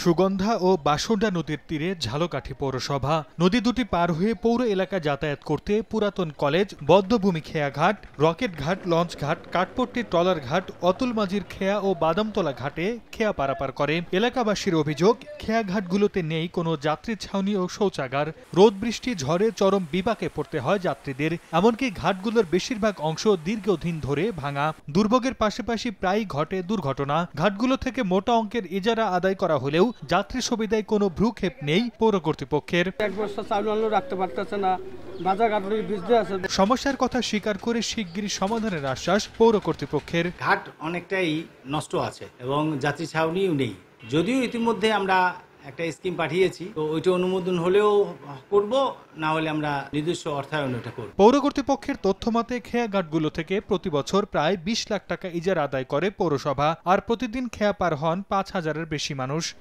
সুগন্ধা ও বাসুন্ডা নদীর তীরে ঝালকাঠি পৌরসভা। নদী দুটি পার হয়ে পৌর এলাকা যাতায়াত করতে পুরাতন কলেজ, বদ্ধভূমি খেয়াঘাট, রকেট ঘাট, লঞ্চ ঘাট, কাঠপট্টি ট্রলার ঘাট, অতুল মাঝির খেয়া ও বাদামতলা ঘাটে খেয়া পারাপার করে। এলাকাবাসীর অভিযোগ, খেয়াঘাটগুলোতে নেই কোনো যাত্রী ছাউনি ও শৌচাগার। রোদ বৃষ্টি ঝড়ে চরম বিপাকে পড়তে হয় যাত্রীদের। এমনকি ঘাটগুলোর বেশিরভাগ অংশ দীর্ঘদিন ধরে ভাঙা। দুর্ভোগের পাশাপাশি প্রায়ই ঘটে দুর্ঘটনা। ঘাটগুলো থেকে মোটা অঙ্কের ইজারা আদায় করা হলেও যাত্রী সুবিধায় কোনো ভ্রুক্ষেপ নেই পৌর কর্তৃপক্ষের। সমস্যার কথা স্বীকার করে শিগগিরই সমাধানের আশ্বাস পৌর কর্তৃপক্ষের। ঘাট অনেকটাই নষ্ট আছে এবং যাত্রী ছাউনিও নেই। যদিও ইতিমধ্যে আমরা একটা স্কিম পাঠিয়েছি, তো ওইটা অনুমোদন হলেও করব, না হলে আমরা নিজস্ব অর্থায়ন ওটা করব। পৌর কর্তৃপক্ষের তথ্যমতে খেয়াঘাটগুলো থেকে প্রতি বছর প্রায় 20 লাখ টাকা ইজারা আদায় করে পৌরসভা, আর প্রতিদিন খেয়া পার হন 5,000-এর বেশি মানুষ।